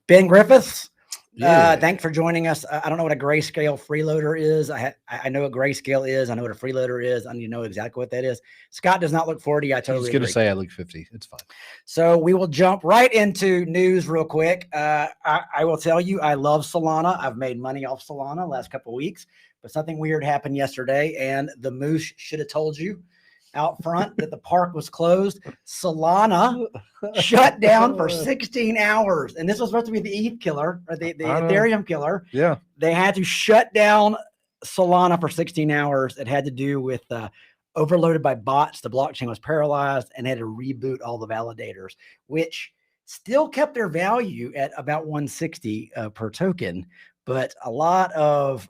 Ben Griffiths, Yeah. thanks for joining us. I don't know what a grayscale freeloader is. I know what grayscale is. I know what a freeloader is. I need to know exactly what that is. Scott does not look 40. I totally He's going to agree. say I look 50. It's fine. So we will jump right into news real quick. I will tell you, I love Solana. I've made money off Solana last couple of weeks, but something weird happened yesterday, and the moose should have told you out front that the park was closed. Solana shut down for 16 hours. And this was supposed to be the ETH killer, or the Ethereum killer. Yeah. They had to shut down Solana for 16 hours. It had to do with overloaded by bots. The blockchain was paralyzed and had to reboot all the validators, which still kept their value at about 160 per token. But a lot of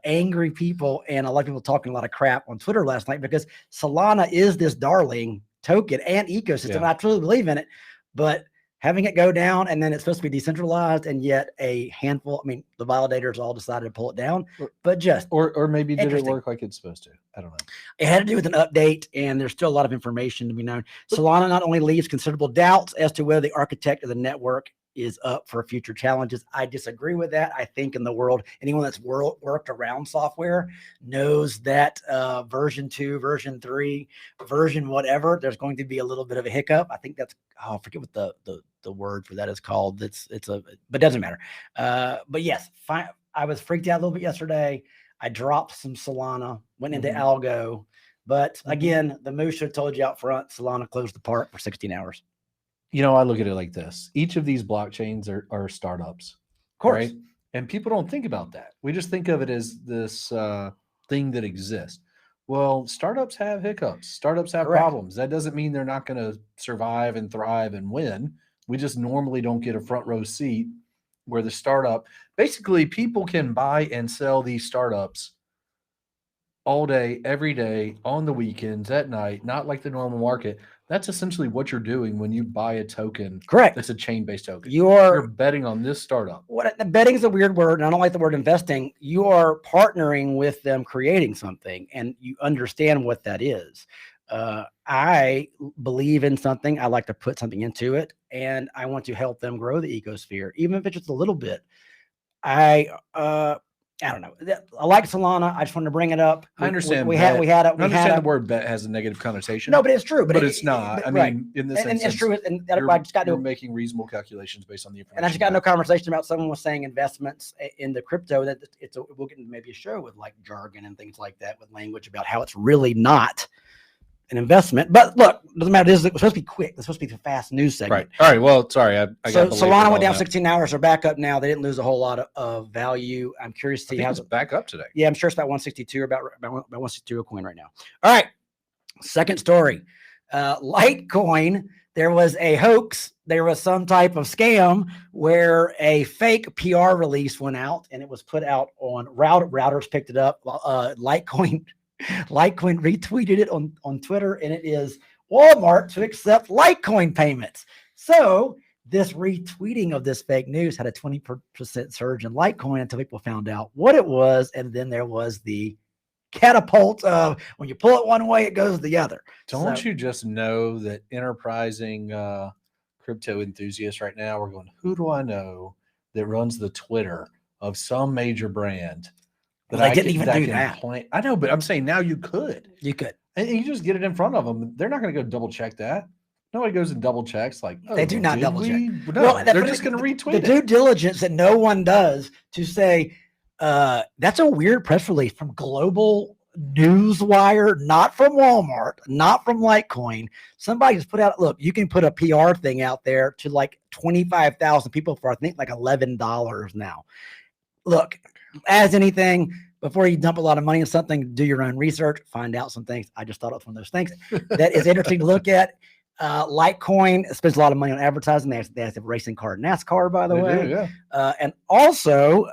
angry people and a lot of people talking a lot of crap on Twitter last night because Solana is this darling token and ecosystem. Yeah. I truly believe in it, but having it go down and then it's supposed to be decentralized and yet a handful, I mean, the validators all decided to pull it down, but just or maybe did it work like it's supposed to? I don't know. It had to do with an update, and there's still a lot of information to be known. Solana not only leaves considerable doubts as to whether the architect of the network is up for future challenges. I disagree with that. I think in the world, anyone that's worked around software knows that version 2, version 3, version whatever, there's going to be a little bit of a hiccup. I think that's, I forget what the word for that is called. But it doesn't matter. But yes, fine. I was freaked out a little bit yesterday. I dropped some Solana, went into algo, but again, the moose should have told you out front, Solana closed the park for 16 hours. You know, I look at it like this. Each of these blockchains are startups. Of course. Right? And people don't think about that. We just think of it as this thing that exists. Well, startups have hiccups. Startups have problems. That doesn't mean they're not going to survive and thrive and win. We just normally don't get a front row seat where the startup, basically people can buy and sell these startups all day, every day, on the weekends, at night, not like the normal market. That's essentially what you're doing when you buy a token. Correct. That's a chain-based token. You're betting on this startup. Betting is a weird word, and I don't like the word investing. You are partnering with them creating something, and you understand what that is. I believe in something. I like to put something into it, and I want to help them grow the ecosphere, even if it's just a little bit. I don't know. I like Solana. I just wanted to bring it up. I understand. I understand the word bet has a negative connotation. No, but it's true. But it's not. I mean, in this instance, it's true. And I just got to making reasonable calculations based on the information. And I just got no conversation about someone was saying investments in the crypto that we'll get into maybe a show with like jargon and things like that with language about how it's really not an investment. But look, doesn't matter. It's supposed to be quick. It's supposed to be a fast news segment. Right. All right. Well, sorry. So Solana went down 16 hours. They're back up now. They didn't lose a whole lot of value. I'm curious to see how it's back up today. Yeah, I'm sure it's about 162 or about 162 a coin right now. All right. Second story. Litecoin. There was a hoax. There was some type of scam where a fake PR release went out and it was put out on routers picked it up. Litecoin retweeted it on Twitter, and it is Walmart to accept Litecoin payments. So this retweeting of this fake news had a 20% surge in Litecoin until people found out what it was. And then there was the catapult of when you pull it one way, it goes the other. Don't you just know that enterprising crypto enthusiasts right now are going, who do I know that runs the Twitter of some major brand? Well, they didn't even do that. I know, but I'm saying now you could. You could. And you just get it in front of them. They're not going to go double check that. Nobody goes and double checks. Like, they do not double check. No, they're just going to retweet the due diligence that no one does to say, that's a weird press release from Global Newswire, not from Walmart, not from Litecoin. Somebody just put out, look, you can put a PR thing out there to like 25,000 people for, I think, like $11 now. Look, as anything, before you dump a lot of money in something, do your own research, find out some things. I just thought it was one of those things that is interesting to look at. Litecoin spends a lot of money on advertising. They have a racing car, NASCAR, by the way. Do, yeah. And also,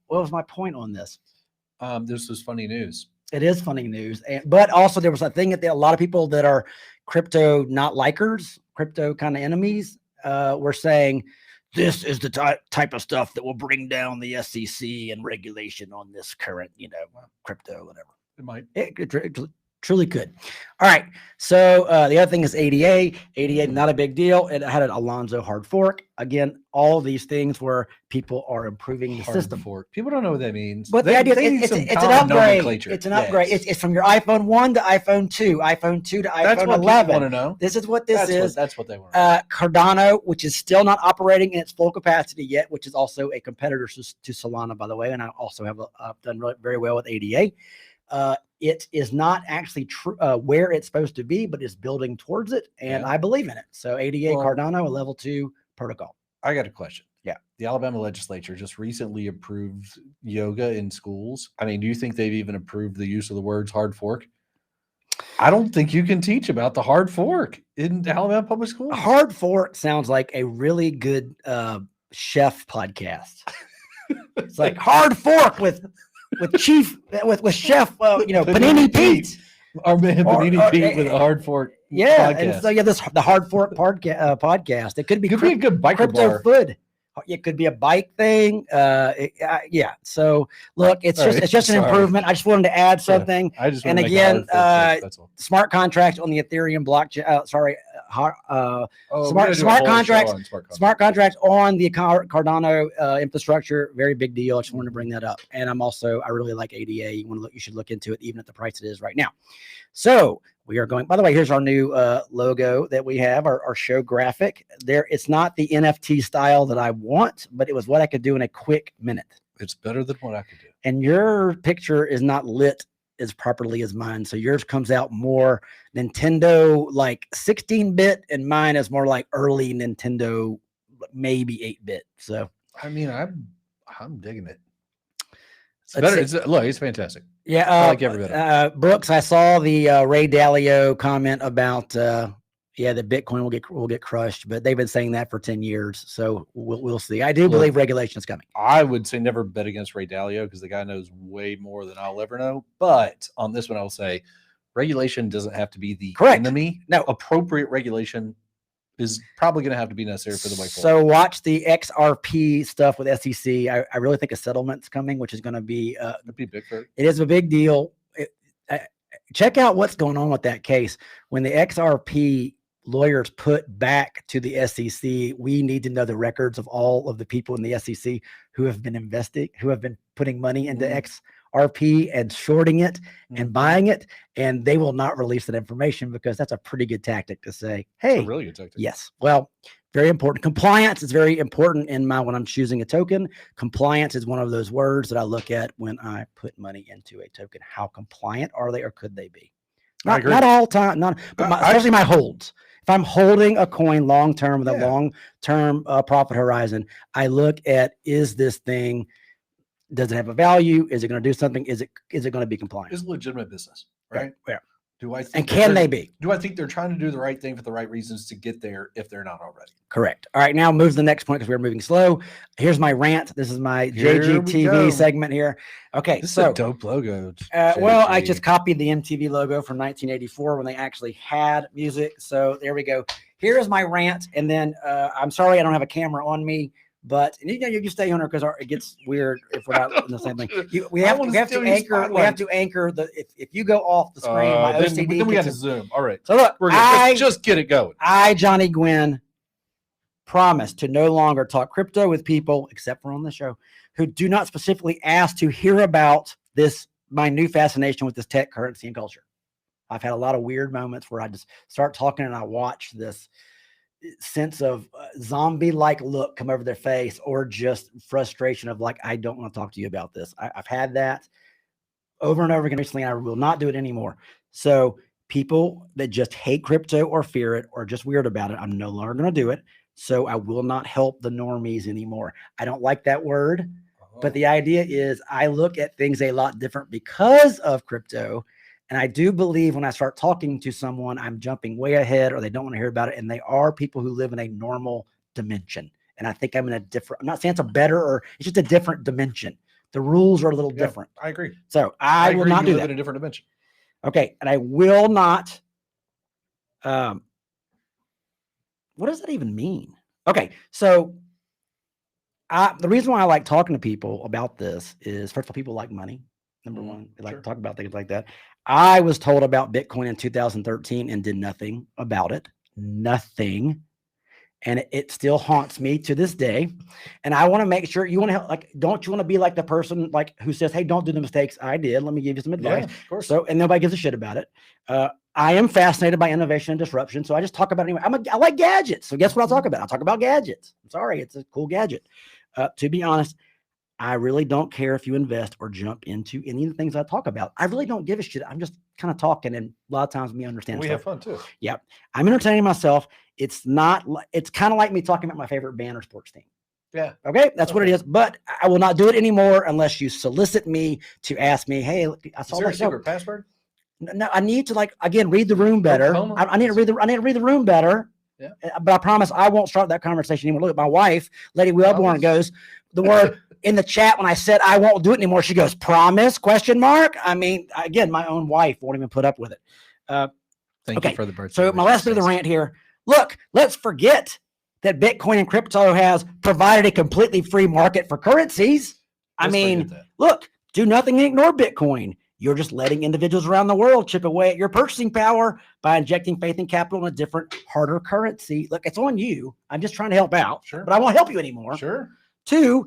what was my point on this? This was funny news. It is funny news. But also there was a thing that a lot of people that are crypto not likers, crypto kind of enemies, were saying, this is the type of stuff that will bring down the SEC and regulation on this current, crypto, whatever. It might. Truly could. All right. So the other thing is ADA. ADA, not a big deal. It had an Alonzo hard fork. Again, all these things where people are improving the Hard system. fork. People don't know what that means. But the idea need it's some an common upgrade. nomenclature. It's an upgrade. It's from your iPhone 1 to iPhone 2, iPhone 2 to That's iPhone what 11. people want to know. This is what this is. That's what they want to know. Cardano, which is still not operating in its full capacity yet, which is also a competitor to Solana, by the way. And I also have done very well with ADA. It is not actually where it's supposed to be, but it's building towards it. And I believe in it. So ADA, Cardano, a level 2 protocol. I got a question. Yeah. The Alabama legislature just recently approved yoga in schools. I mean, do you think they've even approved the use of the words hard fork? I don't think you can teach about the hard fork in Alabama public schools. Hard fork sounds like a really good chef podcast. It's like hard fork with chef Panini Pete. Our man Panini Pete with a hard fork. Yeah, podcast. and so the hard fork podcast. It could be a good biker crypto bar. food. It could be a bike thing. Yeah. So look, it's just an improvement. I just wanted to add something. I just and again, smart contracts on the Ethereum blockchain. Smart contracts on the Cardano infrastructure. Very big deal. I just wanted to bring that up. And I really like ADA. You should look into it, even at the price it is right now. So we are going, by the way, here's our new logo that we have, our show graphic there. It's not the NFT style that I want, but it was what I could do in a quick minute. It's better than what I could do. And your picture is not lit as properly as mine. So yours comes out more Nintendo, like 16-bit, and mine is more like early Nintendo, maybe 8-bit. So, I mean, I'm digging it. It's better. It's fantastic. Yeah, I like every bit of it. Brooks, I saw the Ray Dalio comment about that Bitcoin will get crushed, but they've been saying that for 10 years, so we'll see. I do believe regulation is coming. I would say never bet against Ray Dalio because the guy knows way more than I'll ever know. But on this one, I'll say regulation doesn't have to be the enemy. No, appropriate regulation is probably going to have to be necessary for the way forward. So watch the XRP stuff with SEC. I really think a settlement's coming, which is going to be big for it. It is a big deal. Check out what's going on with that case. When the XRP lawyers put back to the SEC, we need to know the records of all of the people in the SEC who have been investing, who have been putting money into XRP and shorting it and buying it, and they will not release that information because that's a pretty good tactic to say, hey, it's a really good tactic. Yes. Well, very important. Compliance is very important when I'm choosing a token. Compliance is one of those words that I look at when I put money into a token. How compliant are they, or could they be? Not all time, especially my holds. If I'm holding a coin long term with a long term profit horizon, I look at, is this thing, does it have a value? Is it going to do something? Is it going to be compliant? It's a legitimate business, right? Yeah. Do I think and can they be? Do I think they're trying to do the right thing for the right reasons to get there if they're not already? Correct. All right, now move to the next point because we're moving slow. Here's my rant. This is my JGTV segment here. Okay, this is a dope logo. Well, I just copied the MTV logo from 1984 when they actually had music. So there we go. Here's my rant, and then I'm sorry I don't have a camera on me. But you stay on her because it gets weird if we're not in the same thing. We have to anchor the if you go off the screen, my OCD. Then we got to zoom. All right. So look, just get it going. Johnny Gwin, promise to no longer talk crypto with people, except for on the show, who do not specifically ask to hear about my new fascination with this tech, currency, and culture. I've had a lot of weird moments where I just start talking and I watch this sense of zombie-like look come over their face, or just frustration of like, I don't want to talk to you about this. I've had that over and over again recently, and I will not do it anymore. So people that just hate crypto or fear it or just weird about it, I'm no longer going to do it. So I will not help the normies anymore. I don't like that word, but the idea is I look at things a lot different because of crypto. And I do believe when I start talking to someone, I'm jumping way ahead, or they don't want to hear about it. And they are people who live in a normal dimension. And I think I'm in a different, I'm not saying it's a better, or it's just a different dimension. The rules are a little different. I agree. So I will not do that. In a different dimension. Okay. And I will not. What does that even mean? Okay. So the reason why I like talking to people about this is, first of all, people like money. Number one, they like to talk about things like that. I was told about Bitcoin in 2013 and did nothing about it. Nothing. And it still haunts me to this day. And I want to make sure you want to help. Like, don't you want to be like the person like who says, "Hey, don't do the mistakes I did. Let me give you some advice." Yeah, of course. So, and nobody gives a shit about it. I am fascinated by innovation and disruption. So I just talk about it anyway. I like gadgets. So guess what I'll talk about? I'll talk about gadgets. I'm sorry. It's a cool gadget. To be honest, I really don't care if you invest or jump into any of the things I talk about. I really don't give a shit. I'm just kind of talking, and a lot of times me understand. We stuff. have fun too. Yeah, I'm entertaining myself. It's not. It's kind of like me talking about my favorite band or sports team. Yeah. Okay, that's what it is. But I will not do it anymore unless you solicit me to ask me. Hey, I saw that a secret password. No, I need to read the room better. I need to read the room better. Yeah. But I promise I won't start that conversation anymore. Look, my wife, Lady Wellborn, goes the word in the chat when I said I won't do it anymore. She goes, "Promise?" ? I mean, again, my own wife won't even put up with it. Thank you for the birthday. So my last bit of the rant here. Look, let's forget that Bitcoin and crypto has provided a completely free market for currencies. I mean, look, do nothing and ignore Bitcoin. You're just letting individuals around the world chip away at your purchasing power by injecting faith and capital in a different, harder currency. Look, it's on you. I'm just trying to help out, but I won't help you anymore. Sure. 2,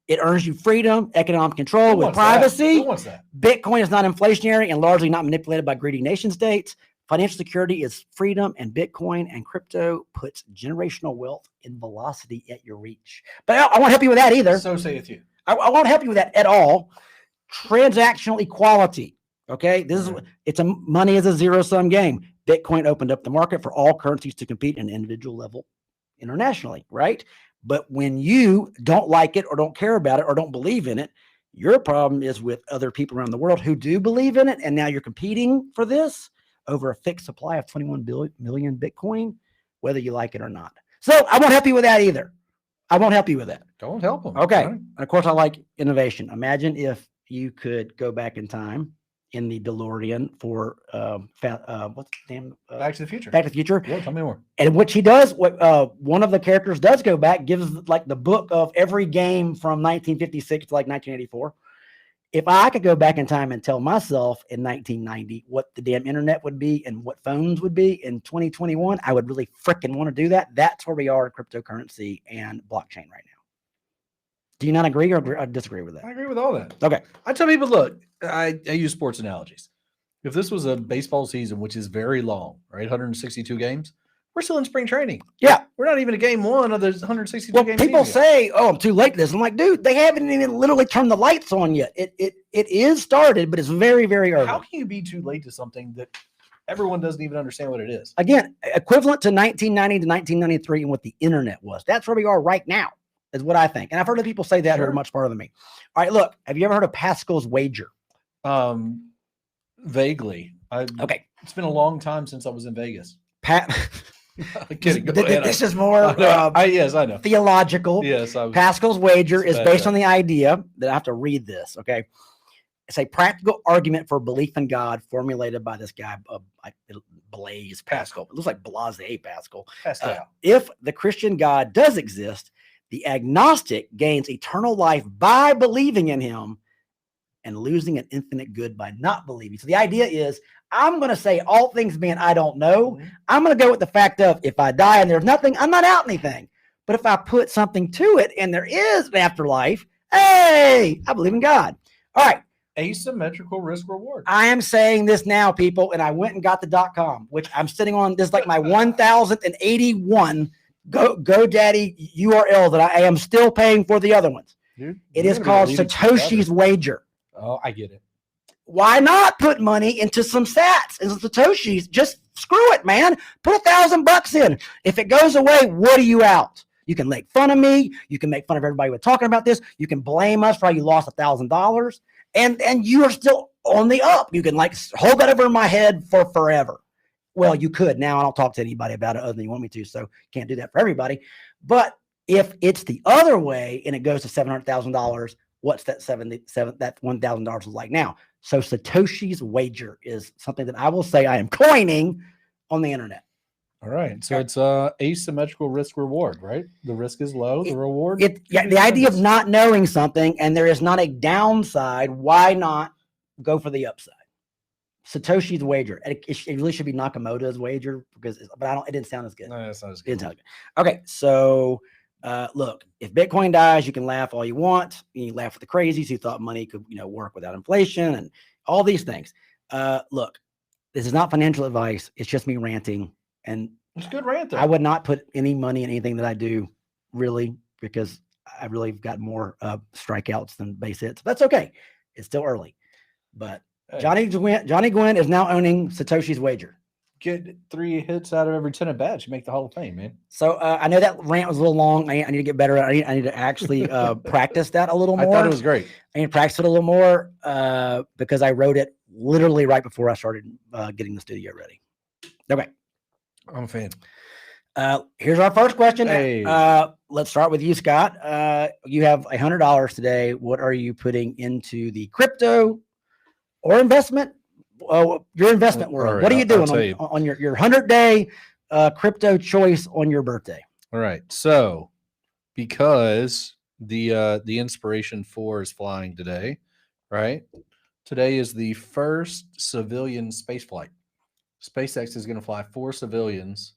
it earns you freedom, economic control with privacy. Who wants that? Bitcoin is not inflationary and largely not manipulated by greedy nation states. Financial security is freedom, and Bitcoin and crypto puts generational wealth in velocity at your reach. But I won't help you with that either. So saith you. I won't help you with that at all. Transactional equality. Okay, money is a zero-sum game. Bitcoin opened up the market for all currencies to compete at an individual level internationally, right? But when you don't like it or don't care about it or don't believe in it, your problem is with other people around the world who do believe in it, and now you're competing for this over a fixed supply of 21 million Bitcoin, whether you like it or not. So I won't help you with that either. I won't help you with that. Don't help them. Okay. Right. And of course, I like innovation. Imagine if you could go back in time in the DeLorean for what's the damn Back to the Future. Back to the Future. Yeah, tell me more. And what he does, one of the characters does go back, gives like the book of every game from 1956 to like 1984. If I could go back in time and tell myself in 1990 what the damn internet would be and what phones would be in 2021, I would really freaking want to do that. That's where we are in cryptocurrency and blockchain right now. Do you not agree or disagree with that? I agree with all that. Okay. I tell people, look, I use sports analogies. If this was a baseball season, which is very long, right? 162 games, we're still in spring training. Yeah. We're not even a game one of the 162 games. People say, "Oh, I'm too late to this." I'm like, dude, they haven't even literally turned the lights on yet. It is started, but it's very, very early. How can you be too late to something that everyone doesn't even understand what it is? Again, equivalent to 1990 to 1993 and what the internet was. That's where we are right now, is what I think. And I've heard of people say that who are much smarter than me. All right, look, have you ever heard of Pascal's wager? Vaguely. Okay. It's been a long time since I was in Vegas. Kidding. This is more yes, I know. Theological. Yes, Pascal's wager is based on the idea that I have to read this. Okay, it's a practical argument for belief in God formulated by this guy, Blaise Pascal. It looks like Blase Pascal. If the Christian God does exist, the agnostic gains eternal life by believing in him and losing an infinite good by not believing. So the idea is, I'm going to say all things being I don't know. Mm-hmm. I'm going to go with the fact of if I die and there's nothing, I'm not out anything. But if I put something to it and there is an afterlife, hey, I believe in God. All right. Asymmetrical risk reward. I am saying this now, people, and I went and got the .com, which I'm sitting on. This is like my 1081 GoDaddy URL that I am still paying for the other ones. Dude, it is called Satoshi's Wager. Oh, I get it. Why not put money into some sats and some Satoshis? Just screw it, man. Put $1,000 in. If it goes away, what are you out? You can make fun of me. You can make fun of everybody who's talking about this. You can blame us for how you lost $1,000. And you are still on the up. You can like hold that over my head for forever. Well, you could. Now I don't talk to anybody about it other than you want me to, so can't do that for everybody. But if it's the other way and it goes to $700,000, what's that $1,000 like now? So Satoshi's Wager is something that I will say I am coining on the internet. All right. So it's asymmetrical risk reward, right? The risk is low, the reward. The idea of not knowing something and there is not a downside, why not go for the upside? Satoshi's wager. It really should be Nakamoto's wager but it didn't sound as good. No, that's not as It good. didn't sound good. Okay, so look, if Bitcoin dies, you can laugh all you want. You laugh at the crazies who thought money could, work without inflation and all these things. Look, this is not financial advice. It's just me ranting. And It's a good rant, though. I would not put any money in anything that I do, really, because I really got more strikeouts than base hits. That's okay. It's still early. But Hey, Johnny Gwin is now owning Satoshi's wager. get 3 hits out of every 10 at bats. You make the Hall of Fame, man. So I know that rant was a little long. I need to get better. I need to actually practice that a little more. I thought it was great. I need to practice it a little more because I wrote it literally right before I started getting the studio ready. Okay. I'm a fan. Here's our first question. Hey. Let's start with you, Scott. You have $100 today. What are you putting into the crypto or investment? Your investment world. Right, What are you doing you. on your 100-day crypto choice on your birthday? All right. So because the Inspiration 4 is flying today, right? Today is the first civilian space flight. SpaceX is going to fly 4 civilians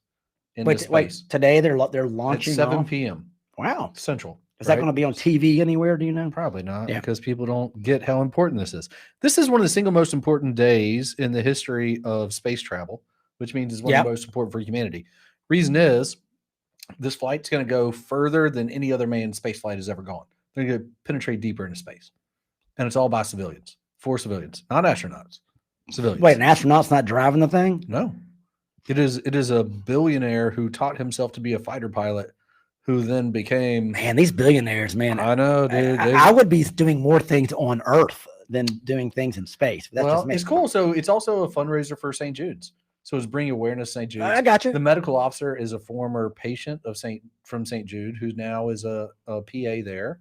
into space. Wait, today they're At launching 7 off? p.m. Wow. Central. Is that going to be on TV anywhere? Do you know? Probably not, Yeah. because people don't get how important this is. This is one of the single most important days in the history of space travel, which means it's one of the most important for humanity. Reason is this flight's going to go further than any other manned space flight has ever gone. They're going to penetrate deeper into space. And it's all by civilians. 4 civilians, not astronauts. Civilians. Wait, an astronaut's not driving the thing? No. It is a billionaire who taught himself to be a fighter pilot, who then became. Man, these billionaires, man. I know, dude. I would be doing more things on Earth than doing things in space. That's Well, just me. it's cool. So it's also a fundraiser for St. Jude's. So it's bringing awareness to St. Jude's. I got you. The medical officer is a former patient of from St. Jude, who now is a PA there.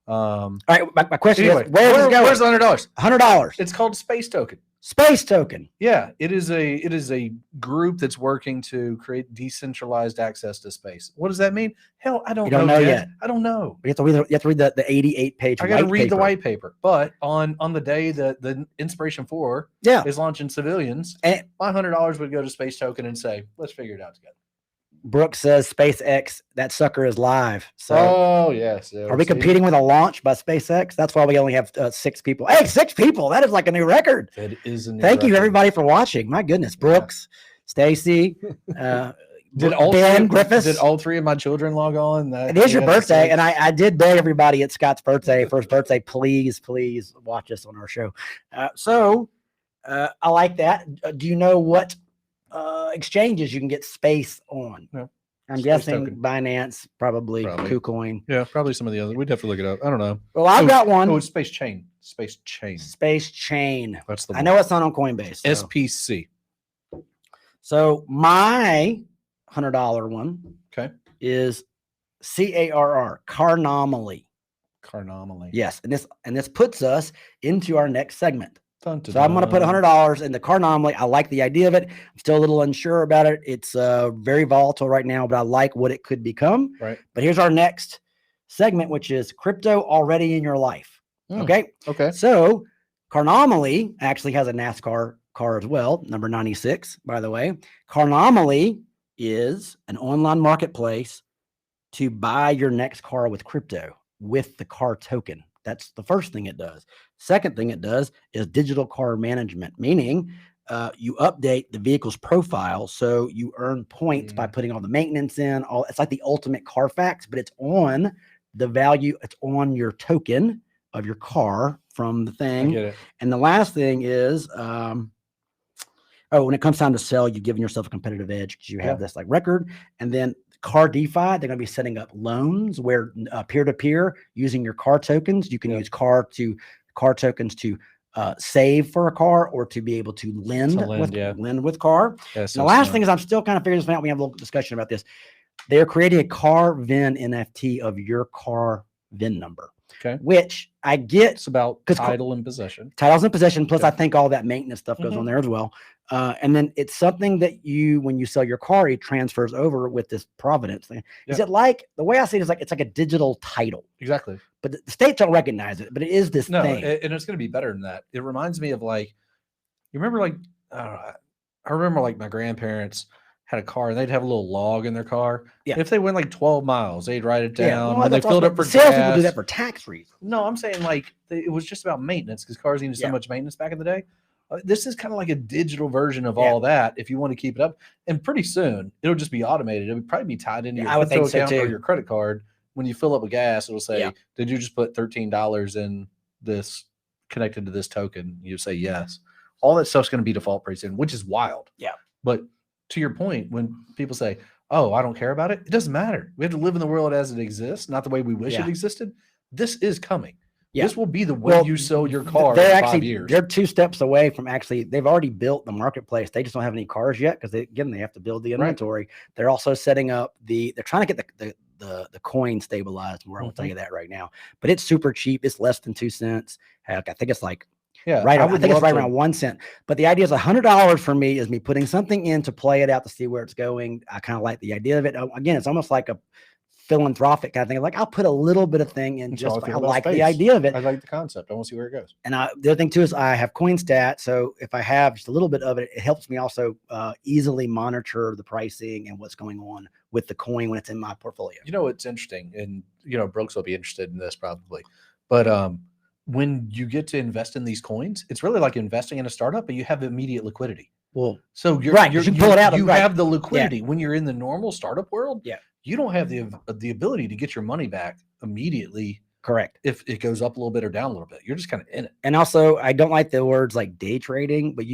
All right, my question Anyway, is, where's the $100? $100. It's called Space Token. Space Token. Yeah, it is a group that's working to create decentralized access to space. What does that mean? Hell, I don't know yet. I don't know. You have to read the 88-page. I got to read the white paper. But on the day that the Inspiration 4 is launching civilians, my $100 would go to Space Token and say, let's figure it out together. Brooks says SpaceX, that sucker is live. So, yes. Are we competing with a launch by SpaceX? That's why we only have 6 people. Hey, 6 people. That is like a new record. That is a new Thank you, record. everybody, for watching. My goodness. Brooks, Stacy, Did Griffiths. Did all 3 of my children log on? It is your birthday, and I did beg everybody at Scott's birthday, first birthday, please watch us on our show. I like that. Do you know what exchanges you can get space on? No. I'm Space guessing Token. Binance, probably. KuCoin. Yeah, probably some of the other. We'd have to look it up. I don't know. Well, I've got one. Oh, it's Space Chain. Space Chain. Space Chain. That's the one. I know it's not on Coinbase. So. SPC. So my $100 one is CARR, Carnamaly. Carnamaly. Yes, and this puts us into our next segment. Dun, dun, So I'm going to put $100 in the Carnamaly. I like the idea of it. I'm still a little unsure about it. It's very volatile right now, but I like what it could become. Right. But here's our next segment, which is crypto already in your life. Okay. Okay. So Carnamaly actually has a NASCAR car as well, number 96, by the way. Carnamaly is an online marketplace to buy your next car with crypto with the CARR token. That's the first thing it does. Second thing it does is digital car management, meaning you update the vehicle's profile so you earn points by putting all the maintenance in. It's like the ultimate Carfax, but it's on the value. It's on your token of your car from the thing. I get it. And the last thing is, when it comes time to sell, you've given yourself a competitive edge because you have this like record. And then CARR DeFi, they're going to be setting up loans where peer-to-peer using your CARR tokens. You can use CARR tokens to save for a car or to be able to lend with CARR. Yeah, the last thing is I'm still kind of figuring this out. We have a little discussion about this. They're creating a CARR VIN NFT of your CARR VIN number. Okay. Which I get. It's about title and possession. Titles and possession. Plus, I think all that maintenance stuff goes on there as well. And then it's something that when you sell your car, it transfers over with this provenance thing. Yeah. Is it like, the way I see it is like, it's like a digital title. Exactly. But the states don't recognize it, but it is this thing. And it's going to be better than that. It reminds me of like, You remember like I remember like my grandparents had a car and they'd have a little log in their car. Yeah. If they went like 12 miles, they'd write it down. Well, When they that's filled also, up for salespeople do that gas. for tax reasons. No, I'm saying like it was just about maintenance because cars needed so Yeah. much maintenance back in the day. This is kind of like a digital version of Yeah. all that if you want to keep it up. And pretty soon it'll just be automated. It would probably be tied into your I would crypto think so account or too. your credit card. When you fill up with gas, it'll say, Yeah. did you just put $13 in this connected to this token? You say yes. All that stuff's going to be default pretty soon, which is wild. Yeah. But to your point, when people say, oh, I don't care about it, it doesn't matter. We have to live in the world as it exists, not the way we wish Yeah. it existed. This is coming. Yeah. This will be the way you sell your car they're in actually, 5 years. They're 2 steps away from they've already built the marketplace. They just don't have any cars yet because they have to build the inventory. Right. They're also setting up they're trying to get the coin stabilized more. I'll tell you that right now. But it's super cheap. It's less than 2 cents. Heck, I think it's like I think it's right around 1 cent. But the idea is $100 for me is me putting something in to play it out to see where it's going. I kind of like the idea of it. Again, it's almost like a philanthropic kind of thing. Like I'll put a little bit of thing in just I like the idea of it. I like the concept. I want to see where it goes. And the other thing too is I have CoinStat. So if I have just a little bit of it, it helps me also easily monitor the pricing and what's going on with the coin when it's in my portfolio. You know, it's interesting. And, Brooks will be interested in this probably. But when you get to invest in these coins, it's really like investing in a startup, but you have immediate liquidity. Well, so you can pull it out. You have the liquidity when you're in the normal startup world. Yeah. You don't have the ability to get your money back immediately. Correct. If it goes up a little bit or down a little bit, you're just kind of in it. And also, I don't like the words like day trading, but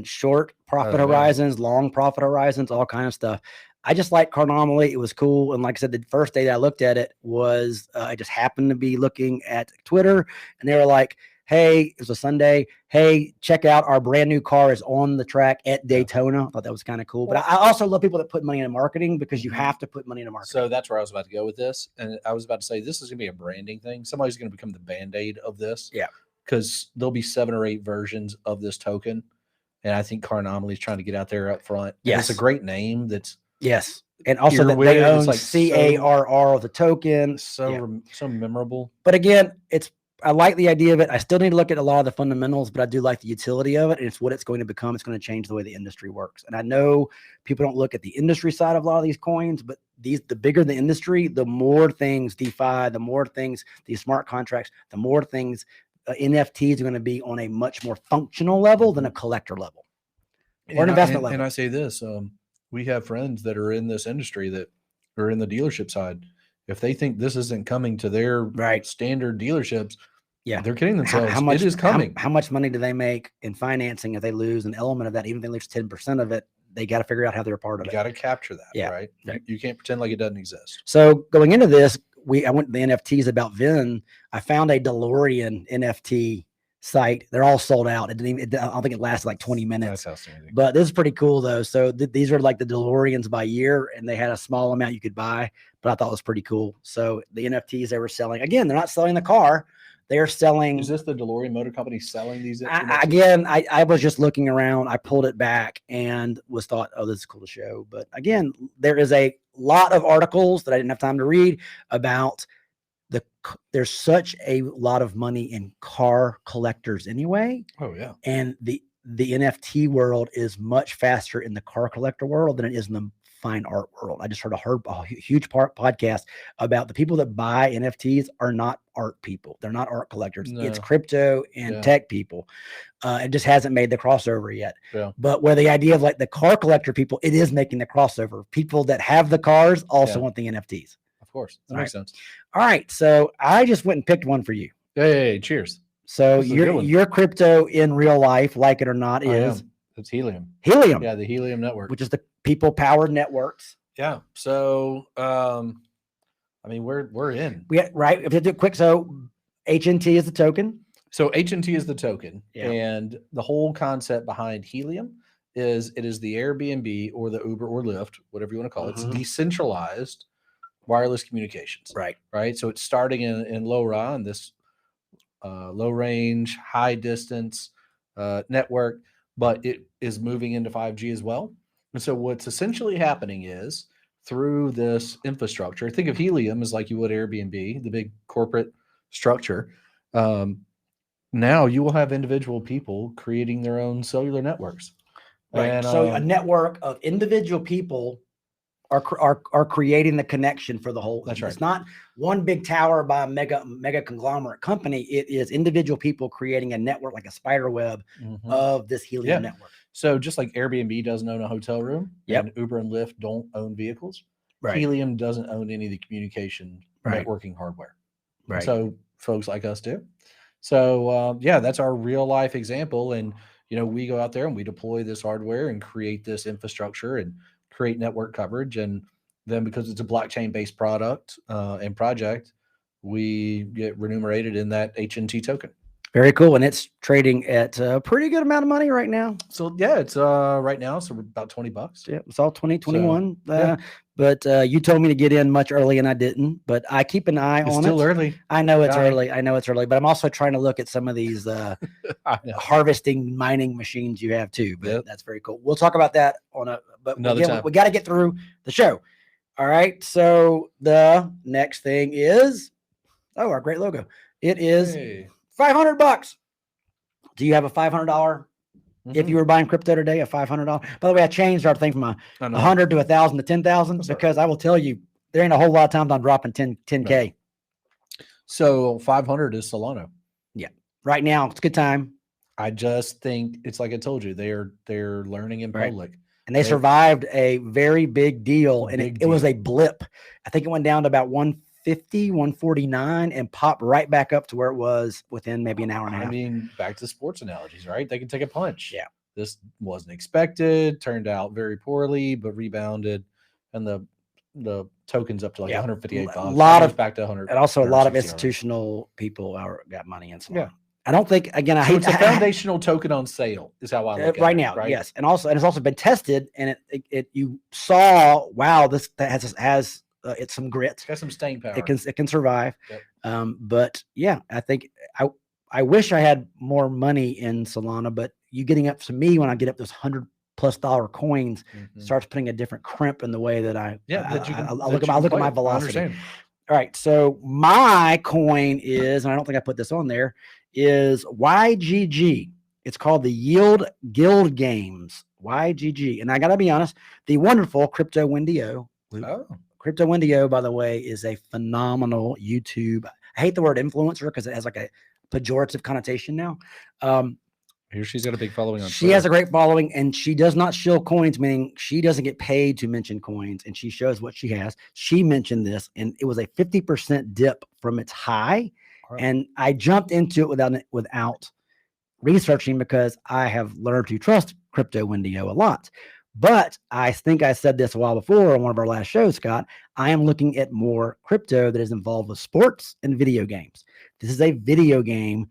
short profit horizons, long profit horizons, all kind of stuff. I just like Carnamaly. It was cool. And like I said, the first day that I looked at it was, I just happened to be looking at Twitter and they were like, hey, it was a Sunday. Hey, check out our brand new car is on the track at Daytona. I thought that was kind of cool. But I also love people that put money into marketing because you have to put money into marketing. So that's where I was about to go with this. And I was about to say, this is going to be a branding thing. Somebody's going to become the Band-Aid of this. Yeah. Because there'll be 7 or 8 versions of this token. And I think Carnamaly is trying to get out there up front. Yes. And it's a great name that's. Yes. And also that they own like CARR of the token. So memorable. But again, I like the idea of it. I still need to look at a lot of the fundamentals, but I do like the utility of it. And it's what it's going to become. It's going to change the way the industry works. And I know people don't look at the industry side of a lot of these coins, but the bigger the industry, the more things DeFi, the more things, these smart contracts, the more things NFTs are going to be on a much more functional level than a collector level or an investment level. And I say this, we have friends that are in this industry that are in the dealership side. If they think this isn't coming to their standard dealerships, they're kidding themselves. How much it is coming? How much money do they make in financing if they lose an element of that? Even if they lose 10% of it, they got to figure out how they're a part of it. You got to capture that, right? You can't pretend like it doesn't exist. So going into this, I went to the NFTs about Vin. I found a DeLorean NFT site. They're all sold out. I don't think it lasted like 20 minutes. That's outstanding. But this is pretty cool though. So these are like the DeLoreans by year, and they had a small amount you could buy, but I thought it was pretty cool. So the NFTs they were selling, again, they're not selling the car. They're selling. Is this the DeLorean Motor Company selling these? I was just looking around. I pulled it back and thought, oh, this is cool to show. But again, there is a lot of articles that I didn't have time to read about there's such a lot of money in car collectors anyway. Oh yeah. And the NFT world is much faster in the car collector world than it is in the fine art world. I just heard a huge podcast about the people that buy NFTs are not art people. They're not art collectors. No. It's crypto and tech people. It just hasn't made the crossover yet. Yeah. But where the idea of like the car collector people, it is making the crossover. People that have the cars also want the NFTs. Of course. That makes sense. All right. So I just went and picked one for you. Hey, cheers. So your crypto in real life, like it or not, is it's Helium. Helium. Yeah, the Helium network. Which is the people-powered networks. Yeah. So I mean, we're in. Right. If you do it quick, so HNT is the token. So HNT is the token. Yeah. And the whole concept behind Helium is it is the Airbnb or the Uber or Lyft, whatever you want to call it. It's decentralized wireless communications. Right. So it's starting in LoRa, and this low range, high distance network, but it is moving into 5G as well. And so what's essentially happening is through this infrastructure, think of Helium as like you would Airbnb, the big corporate structure. now you will have individual people creating their own cellular networks. Right. And, So a network of individual people are creating the connection for the whole. That's right. It's not one big tower by a mega conglomerate company. It is individual people creating a network, like a spider web of this Helium network. So just like Airbnb doesn't own a hotel room, and Uber and Lyft don't own vehicles, Helium doesn't own any of the communication networking hardware. Right. So folks like us do. So that's our real life example. And we go out there and we deploy this hardware and create this infrastructure and create network coverage. And then because it's a blockchain based product and project, we get remunerated in that HNT token. Very cool. And it's trading at a pretty good amount of money right now. So it's right now, so about $20. Yeah, it's all 2021. But you told me to get in much early and I didn't, but I keep an eye on it. It's still early. I know it's early. But I'm also trying to look at some of these harvesting mining machines you have too. But that's very cool. We'll talk about that but another time. We got to get through the show. All right. So the next thing is, our great logo. It is $500. Do you have a $500? If you were buying crypto today, a $500. By the way, I changed our thing from 100 to 1,000 to 10,000 because I will tell you there ain't a whole lot of times I'm dropping 10K. Right. So 500 is Solano. Yeah, right now it's a good time. I just think it's like I told you, they're learning in public, and they survived a very big deal, and it was a blip. I think it went down to about 150, 149 and popped right back up to where it was within maybe an hour and a half. I mean, back to sports analogies, right? They can take a punch. Yeah. This wasn't expected, turned out very poorly, but rebounded. And the token's up to like 158 bucks. A lot of back to 100. And also a lot of institutional people got money in Solana. Yeah. I don't think, again, it's a foundational token on sale is how I look at it right now. Right? Yes. And it's also been tested and you saw, wow, that has it's some grit. It's got some staying power. It can survive. Yep. But yeah, I think I wish I had more money in Solana, but you getting up to me when I get up those $100+ coins starts putting a different crimp in the way that I look at my velocity. All right. So my coin is, and I don't think I put this on there, is YGG. It's called the Yield Guild Games, YGG. And I got to be honest, the wonderful Crypto Wendio. Crypto Wendio, by the way, is a phenomenal YouTube. I hate the word influencer because it has like a pejorative connotation now. Here she's got a big following on She has a great following, and she does not shill coins, meaning she doesn't get paid to mention coins, and she shows what she has. She mentioned this, and it was a 50% dip from its high, and I jumped into it without researching because I have learned to trust Crypto Wendio a lot. But I think I said this a while before on one of our last shows, Scott. I am looking at more crypto that is involved with sports and video games. This is a video game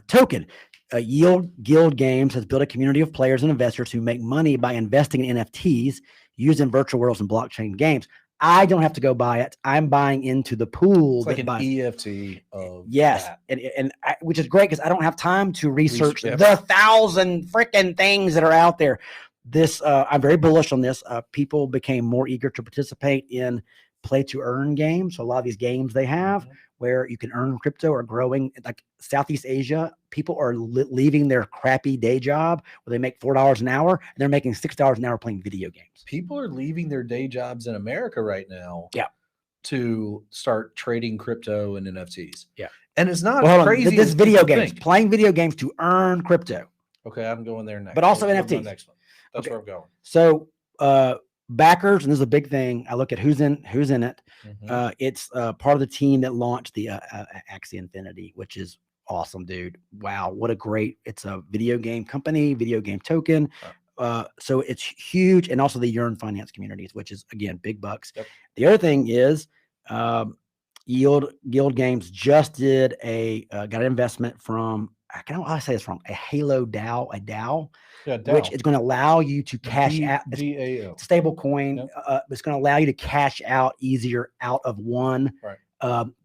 token. Yield Guild Games has built a community of players and investors who make money by investing in NFTs used in virtual worlds and blockchain games. I don't have to go buy it. I'm buying into the pool. It's like an EFT of that. And which is great because I don't have time to research the 1,000 freaking things that are out there. This I'm very bullish on this. People became more eager to participate in play to earn games. So a lot of these games they have where you can earn crypto are growing. Like Southeast Asia, people are leaving their crappy day job where they make $4 an hour and they're making $6 an hour playing video games. People are leaving their day jobs in America right now. Yeah. To start trading crypto and NFTs. Yeah. And it's not crazy. This video games, playing video games to earn crypto. Okay, I'm going there next. But also NFTs. Next one. That's where I'm going. So backers, and this is a big thing. I look at who's in it. It's part of the team that launched the Axie Infinity, which is awesome, dude. Wow, what a great! It's a video game company, video game token. So it's huge, and also the Yearn finance communities, which is again big bucks. Yep. The other thing is, Yield Guild Games just did got an investment from. I don't know how to say this from a Halo DAO, which is going to allow you to cash out. DAO. Stable coin. It's going to allow you to cash out easier out of one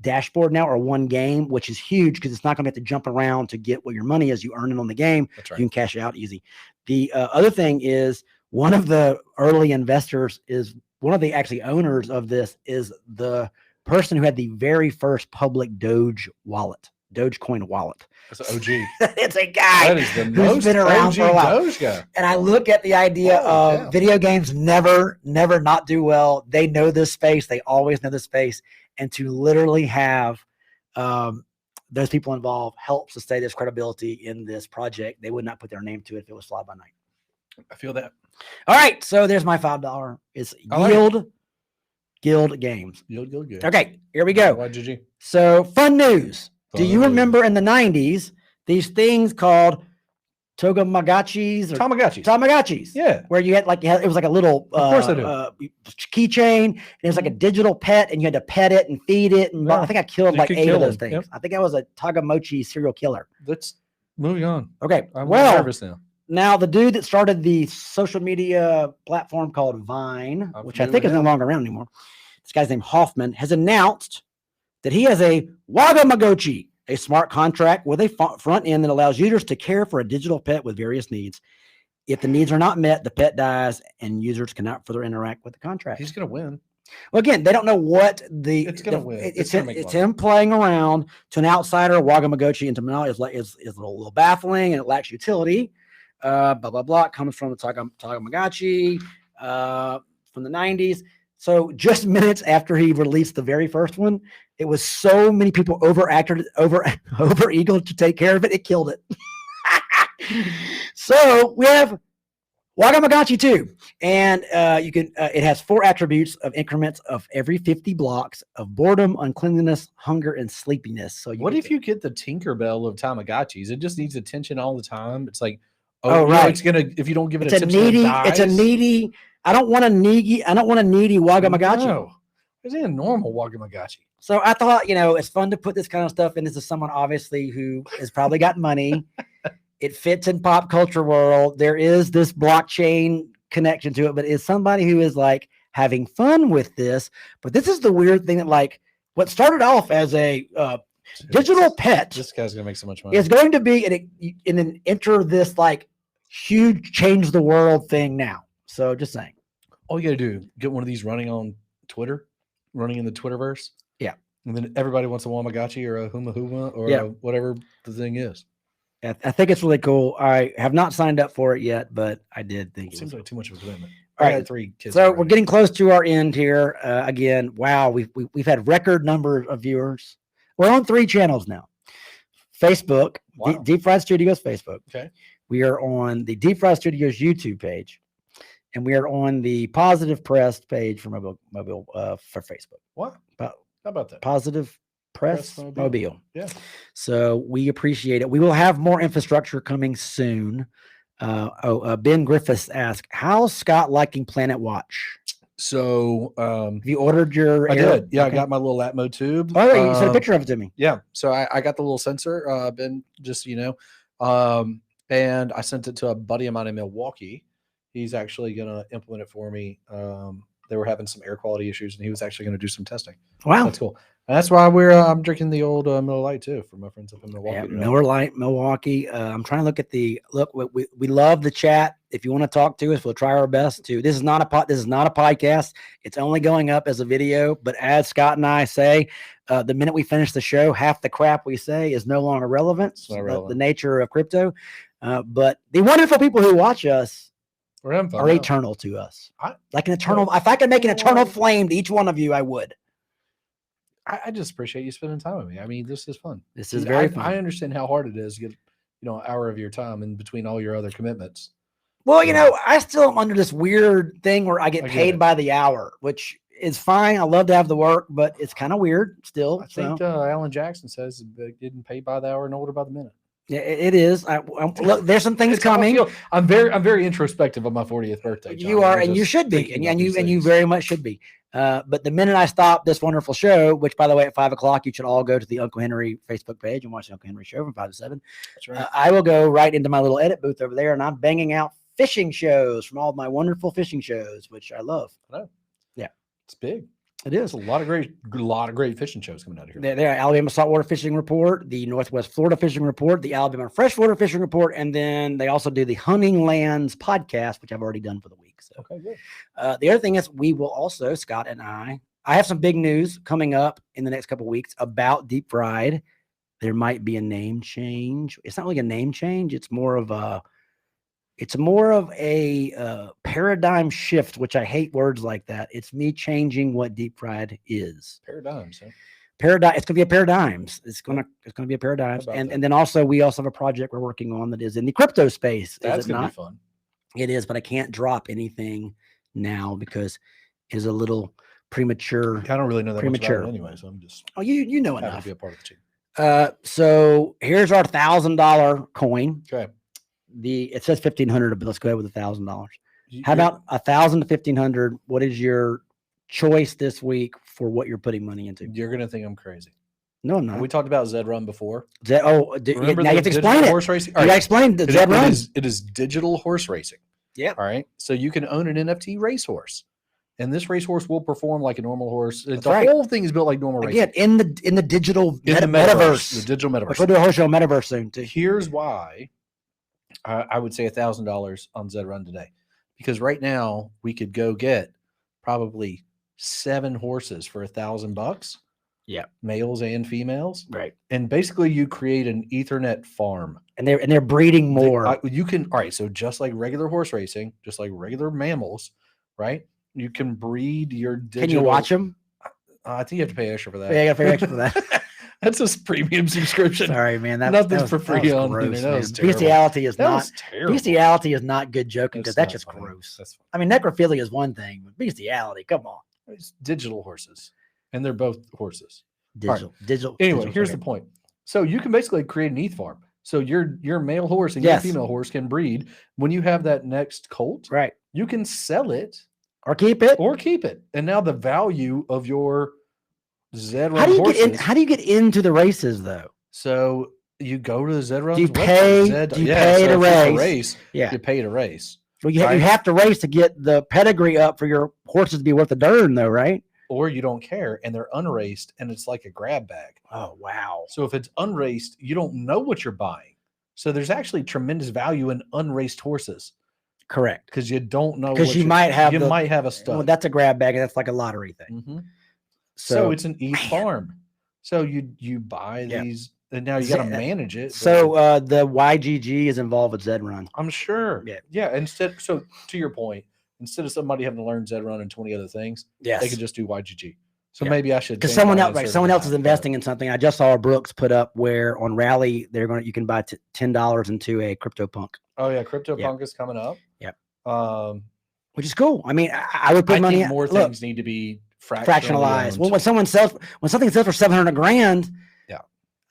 dashboard now or one game, which is huge because it's not going to have to jump around to get what your money is. You earn it on the game. That's right. You can cash it out easy. The other thing is one of the early investors is one of the actually owners of this is the person who had the very first public Doge wallet. Dogecoin wallet. That's an OG. It's a guy That is the who's most been around OG for a while. Doge guy. And I look at the idea of video games never not do well. They know this space. They always know this space. And to literally have those people involved helps to stay this credibility in this project. They would not put their name to it if it was fly by night. I feel that. All right. So there's my $5. It's Guild Games. Guild. Okay. Here we go. YGG. So fun news. Do you remember in the 90s, these things called Tamagotchis? Tamagotchis. Yeah. Where you had it was like a little of course I do. keychain, and it was like a digital pet, and you had to pet it and feed it. And I think I killed like 8 of those things. Yep. I think I was a Tamagotchi serial killer. Let's moving on. Okay. I'm nervous now. Now the dude that started the social media platform called Vine, which I think is no longer around anymore, this guy's named Hoffman, has announced that he has a Tamagotchi, a smart contract with a front end that allows users to care for a digital pet with various needs. If the needs are not met, the pet dies and users cannot further interact with the contract. He's going to win. Well, again, they don't know what it's going to win. It's him playing around. To an outsider, Tamagotchi in terminology is a little baffling and it lacks utility. Blah, blah, blah. It comes from the Tamagotchi from the 90s. So just minutes after he released the very first one, it was so many people over eager to take care of it, it killed it. So we have Tamagotchi 2, and you can. It has 4 attributes of increments of every 50 blocks of boredom, uncleanliness, hunger, and sleepiness. So what if you get the Tinkerbell of Tamagotchis? It just needs attention all the time. It's like, right, it's gonna, if you don't give it it's attention, it's a needy. I don't want a needy Tamagotchi. No, it's a normal Tamagotchi. So I thought, it's fun to put this kind of stuff in. This is someone obviously who has probably got money. It fits in pop culture world. There is this blockchain connection to it, but it's somebody who is like having fun with this. But this is the weird thing that what started off as a digital pet. This guy's gonna make so much money. It's going to be in an enter this huge change the world thing now. So just saying. All you got to do, get one of these running on Twitter, running in the Twitterverse. Yeah. And then everybody wants a Tamagotchi or a Huma or whatever the thing is. I think it's really cool. I have not signed up for it yet, but I did think it seems like too much of a commitment. All right, 3 kids. So we're getting close to our end here. Again, wow, we've had record number of viewers. We're on 3 channels now. Facebook, wow. Deep Fried Studios Facebook. Okay. We are on the Deep Fried Studios YouTube page. And we are on the Positive Press page for mobile for Facebook. What? How about that? Positive Press mobile. Yeah. So we appreciate it. We will have more infrastructure coming soon. Ben Griffiths asked, how's Scott liking Planet Watch? So have you ordered your? I did. Yeah, okay. I got my little Atmo tube. Oh, you sent a picture of it to me. Yeah. So I got the little sensor. Ben, just and I sent it to a buddy of mine in Milwaukee. He's actually going to implement it for me. They were having some air quality issues, and he was actually going to do some testing. Wow, that's cool. And that's why I'm drinking the old Miller Lite too for my friends up in Milwaukee. Yeah, Miller Lite, Milwaukee. I'm trying to look at we love the chat. If you want to talk to us, we'll try our best to. This is not a podcast. It's only going up as a video. But as Scott and I say, the minute we finish the show, half the crap we say is no longer relevant. It's not relevant. The nature of crypto. But the wonderful people who watch us are eternal to us. Like an eternal. If I could make an eternal flame to each one of you, I would. I just appreciate you spending time with me. I mean, this is fun. This is very fun. I understand how hard it is to get, an hour of your time in between all your other commitments. Well, I still am under this weird thing where I get paid by the hour, which is fine. I love to have the work, but it's kind of weird still. I think Alan Jackson says getting paid by the hour and older by the minute. Yeah, it is. Look, there's some things coming. I'm very introspective on my 40th birthday. John. You are, and you should be, and you very much should be. But the minute I stop this wonderful show, which by the way, at 5:00, you should all go to the Uncle Henry Facebook page and watch the Uncle Henry show from 5 to 7. That's right. I will go right into my little edit booth over there, and I'm banging out fishing shows from all of my wonderful fishing shows, which I love. I know. Yeah, it's big. It is. A lot of great fishing shows coming out of here. There, Alabama Saltwater Fishing Report, the Northwest Florida Fishing Report, the Alabama Freshwater Fishing Report, and then they also do the Hunting Lands podcast, which I've already done for the week. So, okay, good. The other thing is we will also, Scott and I have some big news coming up in the next couple of weeks about Deep Fried there might be a name change. It's not really a name change. It's more of a paradigm shift, which I hate words like that. It's me changing what deep fried is. Paradigms. Huh? Paradigm. It's going to be a paradigms. It's going to be a paradigms. And then also we also have a project we're working on that is in the crypto space. That's going to be fun. It is, but I can't drop anything now because it's a little premature. I don't really know that much about it anyway, so I'm just. Oh, you know enough to be a part of the team. So here's our $1,000 coin. Okay. It says 1,500, but let's go ahead with $1,000. How about 1,000 to 1,500? What is your choice this week for what you're putting money into? You're gonna think I'm crazy. No, I'm not. We talked about Zed Run before. Now you have to explain it. Horse racing. You got to explain the Zed Run. It is digital horse racing. Yeah. All right. So you can own an NFT racehorse, and this racehorse will perform like a normal horse. That's the whole thing is built like normal racing. Again, in the digital metaverse, the digital metaverse. We'll do a whole show metaverse soon too. Here's why I would say $1,000 on Zed Run today, because right now we could go get probably 7 horses for $1,000. Yeah, males and females. Right. And basically you create an Ethernet farm. And they're breeding more. You can, all right, so just like regular horse racing, just like regular mammals, right? You can breed your digital. Can you watch them? I think you have to pay extra for that. Yeah, you got to pay extra for that. That's a premium subscription. Sorry, man. Nothing's for free on gross, that. Bestiality is that not was terrible. Bestiality is not good joking because that's just funny. gross. I mean, necrophilia is one thing, but bestiality, come on. It's digital horses, and they're both horses. Digital. Anyway, digital, here's the point. So you can basically create an ETH farm. So your male horse and your female horse can breed. When you have that next colt, right, you can sell it or keep it, and now the value of your Zed Run how do you get into the races though? So you go to the Zed Run. Do you pay to race? Yeah, you pay to race. Well, you have to race to get the pedigree up for your horses to be worth a darn, though, right? Or you don't care and they're unraced and it's like a grab bag. Oh, wow. So if it's unraced, you don't know what you're buying. So there's actually tremendous value in unraced horses. Correct. Because you don't know. Because you might have a stud. Well, that's a grab bag. That's like a lottery thing. Mm-hmm. So it's an ETH farm. So you buy these, and now you got to manage it. So the YGG is involved with Zed Run. I'm sure. Yeah. So to your point, instead of somebody having to learn Zed Run and 20 other things, they could just do YGG. So maybe I should. Because someone else is investing in something. I just saw a Brooks put up where on Rally you can buy $10 into a CryptoPunk. Oh yeah, CryptoPunk is coming up. Yeah. Which is cool. I mean, I would put money. More things need to be fractionalized. Well, when something sells for $700,000,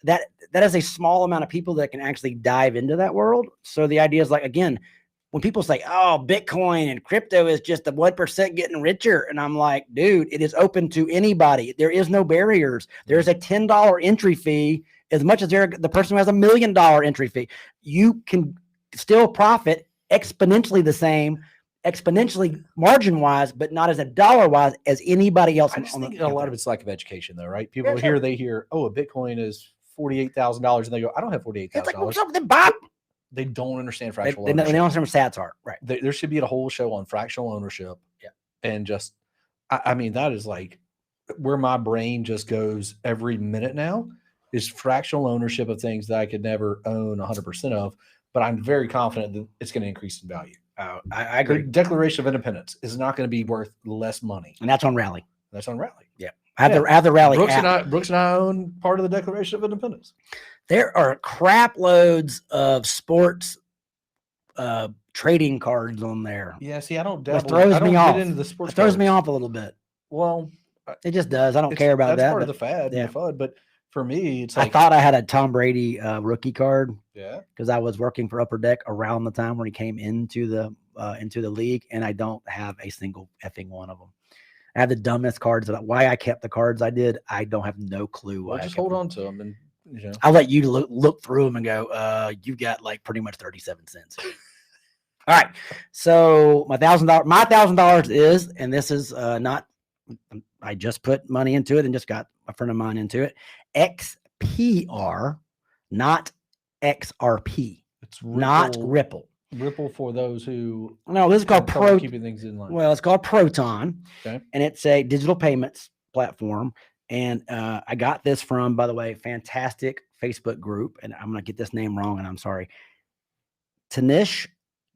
that is a small amount of people that can actually dive into that world. So the idea is like, again, when people say, oh, Bitcoin and crypto is just the 1% getting richer. And I'm like, dude, it is open to anybody. There is no barriers. There's a $10 entry fee as much as the person who has $1 million entry fee. You can still profit exponentially the same, exponentially margin wise, but not as a dollar wise as anybody else. I just think a lot of it's lack of education though, right? People they hear, oh, a Bitcoin is $48,000 and they go, I don't have $48,000. They don't understand fractional ownership. They don't understand what stats are. Right. There should be a whole show on fractional ownership. Yeah. And just, I mean, that is like where my brain just goes every minute now is fractional ownership of things that I could never own 100% of, but I'm very confident that it's going to increase in value. I agree. The Declaration of Independence is not going to be worth less money. And that's on Rally. Yeah. I have the Rally Brooks app. Brooks and I own part of the Declaration of Independence. There are crap loads of sports trading cards on there. Yeah, see, I don't It throws me off. Get into the sports. It throws me off a little bit. Well, it just does. I don't care about that. That's part of the fad and the FUD. But for me, it's like I thought I had a Tom Brady rookie card. Yeah. Because I was working for Upper Deck around the time when he came into the league, and I don't have a single effing one of them. I have the dumbest cards. Why I kept the cards I did, I don't have no clue. Well, just hold on to them, and I'll let you look through them and go. You got like pretty much 37 cents. All right. So my $1,000 is, and this is not. I just put money into it and just got a friend of mine into it. XPR, not XRP. It's Ripple, not Ripple. Ripple for those who this is called keeping things in line. Well, it's called Proton, okay, and it's a digital payments platform. And I got this from, by the way, fantastic Facebook group, and I'm going to get this name wrong, and I'm sorry. Tanish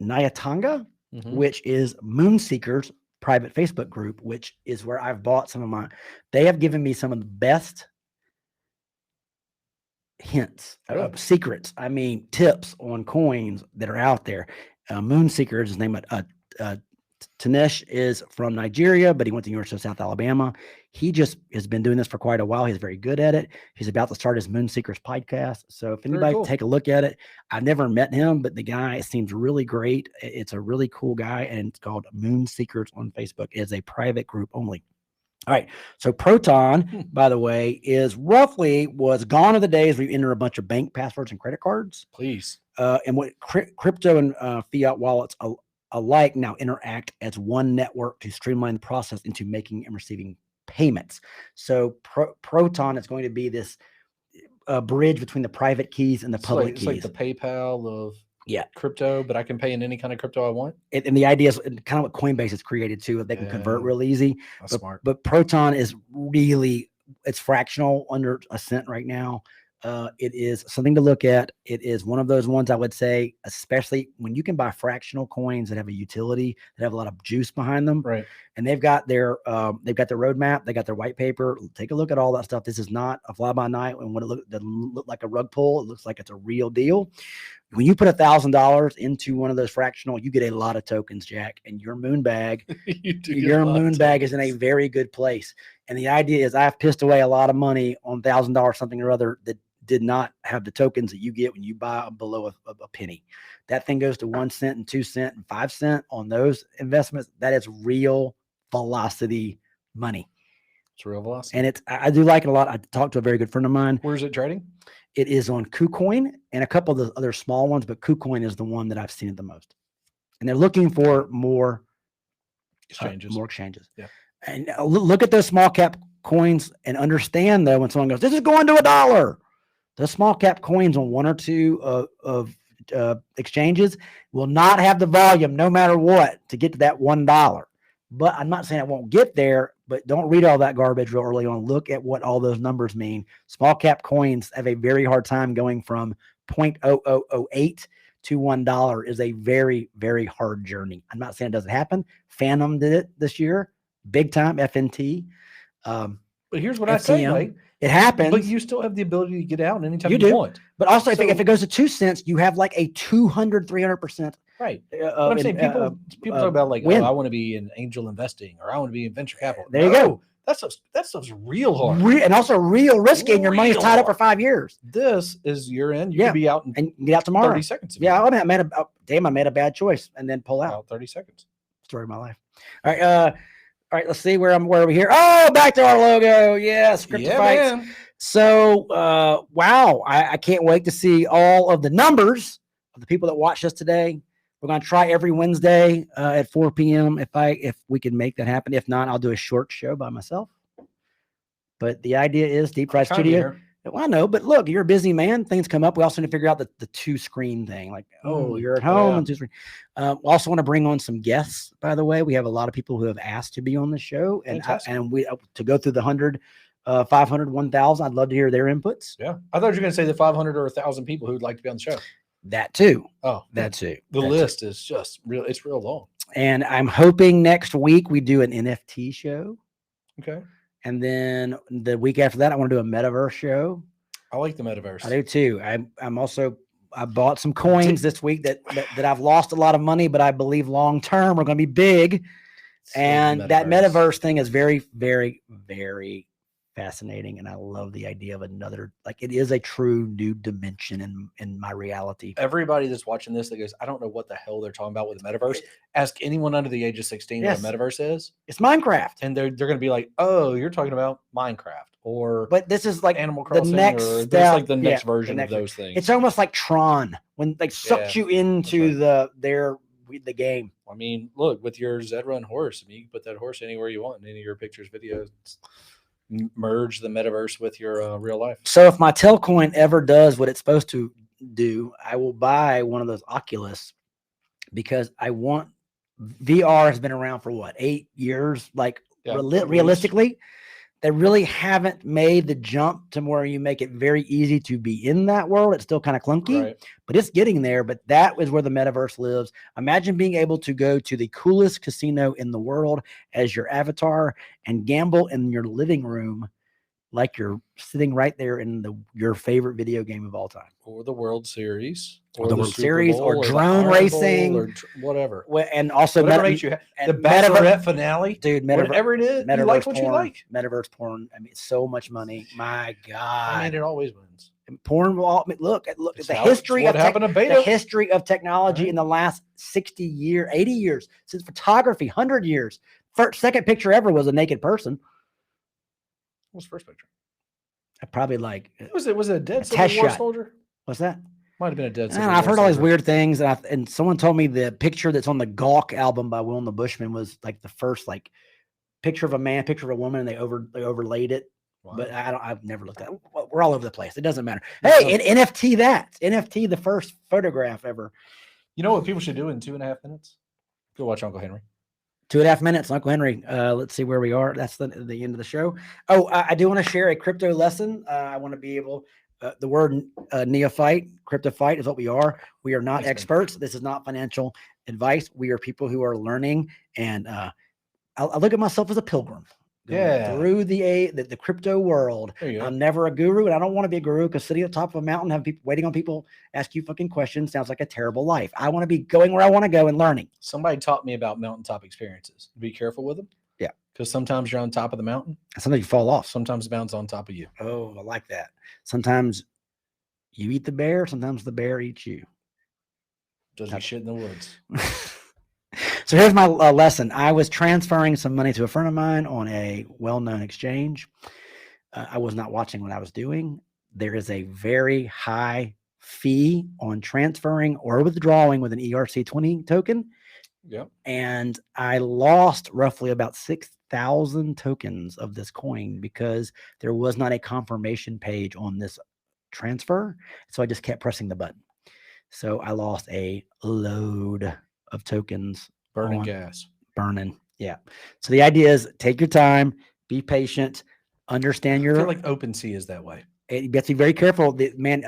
Nyatanga, which is Moonseeker's private Facebook group, which is where I've bought some of my. They have given me some of the best hints, secrets. I mean, tips on coins that are out there. Moonseeker is his name. Tanesh is from Nigeria, but he went to the University of South Alabama. He just has been doing this for quite a while. He's very good at it. He's about to start his Moonseekers podcast. So if anybody take a look at it, I've never met him, but the guy seems really great. It's a really cool guy, and it's called Moonseekers on Facebook. It's a private group only. All right. So Proton, by the way, was gone are the days where you enter a bunch of bank passwords and credit cards. Please. And what crypto and fiat wallets alike now interact as one network to streamline the process into making and receiving payments. So Proton is going to be this bridge between the private keys and the public keys. It's like the PayPal of crypto, but I can pay in any kind of crypto I want. And the idea is kind of what Coinbase has created too, if they can convert real easy. That's smart. But Proton is really, it's fractional, under a cent right now. It is something to look at. It is one of those ones I would say, especially when you can buy fractional coins that have a utility, that have a lot of juice behind them. Right. And they've got their roadmap, they got their white paper. Take a look at all that stuff. This is not a fly by night. And when it doesn't look like a rug pull, it looks like it's a real deal. When you put $1,000 into one of those fractional, you get a lot of tokens, Jack, and your moon bag, your moon bag is in a very good place. And the idea is I've pissed away a lot of money on $1,000 something or other that did not have the tokens that you get when you buy below a penny. That thing goes to 1 cent and 2 cent and 5 cent on those investments. That is real velocity money. It's real velocity. And I do like it a lot. I talked to a very good friend of mine. Where's it trading? It is on KuCoin and a couple of the other small ones, but KuCoin is the one that I've seen it the most. And they're looking for more exchanges. Yeah. And look at those small cap coins and understand though, when someone goes, this is going to $1. The small cap coins on one or two of exchanges will not have the volume no matter what to get to that $1. But I'm not saying it won't get there, but don't read all that garbage real early on. Look at what all those numbers mean. Small cap coins have a very hard time going from 0.0008 to $1 is a very, very hard journey. I'm not saying it doesn't happen. Phantom did it this year, big time, FNT. But here's what I say, like, it happens. But you still have the ability to get out anytime you want. But also, if it goes to 2 cents, you have like a 300%. Right. I'm saying people talk about like, oh, I want to be in angel investing or I want to be in venture capital. There you go. That stuff's real hard. And also real risky, and your money's tied up for 5 years. This is your end. You could be out and get out tomorrow. 30 seconds. I made a bad choice and then pull out. 30 seconds. Story of my life. All right. All right. Let's see where are we here? Oh, back to our logo. Yes. CryptoPhytes. So, wow. I can't wait to see all of the numbers of the people that watch us today. We're going to try every Wednesday at 4 p.m. If we can make that happen. If not, I'll do a short show by myself. But the idea is Deep Fried Studio. Well, I know, but look, you're a busy man. Things come up. We also need to figure out the 2-screen thing. Like, you're at home and 2-screen. We also want to bring on some guests, by the way. We have a lot of people who have asked to be on the show. And we to go through the 100, 500, 1,000. I'd love to hear their inputs. Yeah. I thought you were going to say the 500 or 1,000 people who'd like to be on the show. That too. Oh, that too. The list is just real. It's real long. And I'm hoping next week we do an NFT show. Okay. And then the week after that, I want to do a metaverse show. I like the metaverse. I do too. I bought some coins this week that I've lost a lot of money, but I believe long term are going to be big. And that metaverse thing is very, very, very fascinating, and I love the idea of another, like, it is a true new dimension in my reality. Everybody that's watching this that goes, I don't know what the hell they're talking about with the metaverse, ask anyone under the age of 16 what a metaverse is. It's Minecraft, and they're going to be like, oh, you're talking about Minecraft, but this is like Animal Crossing, the next or step, like the next version of those things. It's almost like Tron, when they sucked you into the game. I mean, look, with your Zed Run horse, I mean, you can put that horse anywhere you want in any of your pictures, videos. Merge the metaverse with your real life. So if my Telcoin ever does what it's supposed to do, I will buy one of those Oculus, because I want VR has been around for what, 8 years, like realistically. they really haven't made the jump to where you make it very easy to be in that world. It's still kind of clunky, Right. but it's getting there. But that is where the metaverse lives. Imagine being able to go to the coolest casino in the world as your avatar and gamble in your living room like you're sitting right there in your favorite video game of all time. Or the World Series. Or the World Super Series, Bowl, or the drone Iron Bowl, racing. or whatever. And also Whatever makes you happy. The Bachelorette finale. Dude, whatever it is, you like what porn, you like. Metaverse porn. I mean, so much money. My God. I mean, it always wins. And porn will I mean, look at It's the how- history it's of what happened to the beta. history of technology Right. in the last 60 years, 80 years, since photography, 100 years. Second picture ever was a naked person. What was the first picture? Probably like Was it a dead test Civil War shot. soldier? what's that? Might have been a dead I Civil don't know, War I've heard all these soldier. weird things, and someone told me the picture that's on the Gawk album by Will and the Bushmen was like the first like picture of a man, picture of a woman, and they overlaid it. Wow. But I've never looked at it. We're all over the place. It doesn't matter. Yeah, Hey, and NFT, the first photograph ever. You know what people should do in 2.5 minutes? Go watch Uncle Henry. 2.5 minutes, Uncle Henry. Let's see where we are. That's the end of the show. Oh, I do want to share a crypto lesson. I want to be able. The word neophyte, CryptoPhyte is what we are. We are not Thanks, man. experts. This is not financial advice. We are people who are learning, and I look at myself as a pilgrim going through the crypto world. There you go. I'm never a guru, and I don't want to be a guru because sitting at the top of a mountain, having people waiting on people ask you fucking questions sounds like a terrible life. I want to be going where I want to go and learning. Somebody taught me about mountaintop experiences. Be careful with them. Yeah. Because sometimes you're on top of the mountain. Sometimes you fall off. Sometimes the mountain's on top of you. Oh, I like that. Sometimes you eat the bear. Sometimes the bear eats you. Does he shit in the woods? So here's my lesson. I was transferring some money to a friend of mine on a well-known exchange. I was not watching what I was doing. There is a very high fee on transferring or withdrawing with an ERC20 token. Yep. And I lost roughly about 6,000 tokens of this coin because there was not a confirmation page on this transfer. So I just kept pressing the button. So I lost a load of tokens. Burning gas. Burning. Yeah. So the idea is take your time, be patient, understand I your. feel like OpenSea is that way. You have to be very careful. An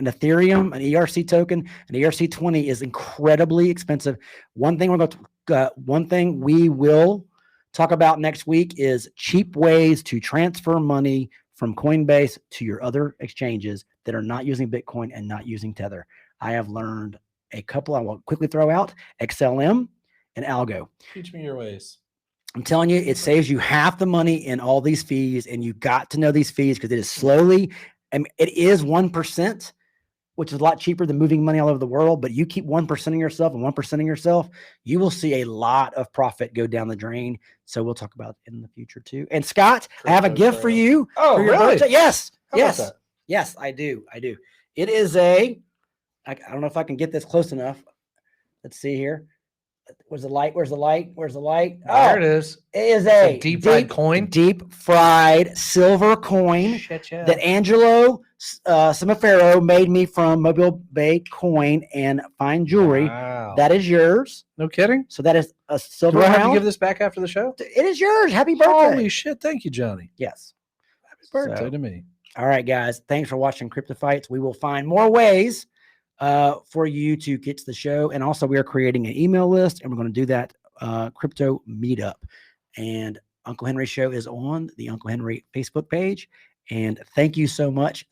Ethereum, an ERC token, an ERC20 is incredibly expensive. One thing we will talk about next week is cheap ways to transfer money from Coinbase to your other exchanges that are not using Bitcoin and not using Tether. I have learned a couple I will quickly throw out: XLM and Algo. Teach me your ways. I'm telling you, it saves you half the money in all these fees, and you got to know these fees because it is slowly. I mean, it is 1%, which is a lot cheaper than moving money all over the world. But you keep 1%ing yourself and 1%ing yourself, you will see a lot of profit go down the drain. So we'll talk about it in the future too. And Scott, I have a gift for you. Oh, for your really? birthday. Yes, How about yes, that? yes. I do. It is I don't know if I can get this close enough. Let's see here. Where's the light? Where's the light? Where's the light? There it is. It is It's a deep fried coin. Deep fried silver coin Shit, yeah. that Angelo Semifero made me from Mobile Bay Coin and Fine Jewelry. Wow. That is yours. No kidding. So that is a silver Do I have round. to give this back after the show? It is yours. Happy birthday. Holy shit. Thank you, Johnny. Yes. Happy birthday So, to me. all right, guys. Thanks for watching CryptoPhytes. We will find more ways for you to get to the show. And also we are creating an email list, and we're going to do that crypto meetup. And Uncle Henry Show is on the Uncle Henry Facebook page. And thank you so much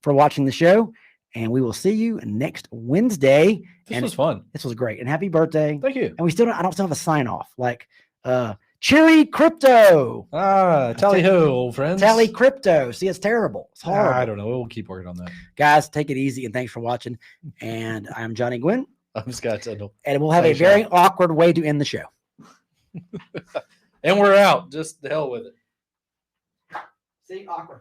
for watching the show. And we will see you next Wednesday. This was fun. This was great. And happy birthday. Thank you. And I don't still have a sign off. Like Cheery Crypto. Tally ho, old friends. Tally Crypto. See, it's terrible. It's horrible. I don't know. We'll keep working on that. Guys, take it easy, and thanks for watching. And I'm Johnny Gwin. I'm Scott Tindle. And we'll have Thanks, a very Sean. awkward way to end the show. And we're out. Just the hell with it. See, awkward.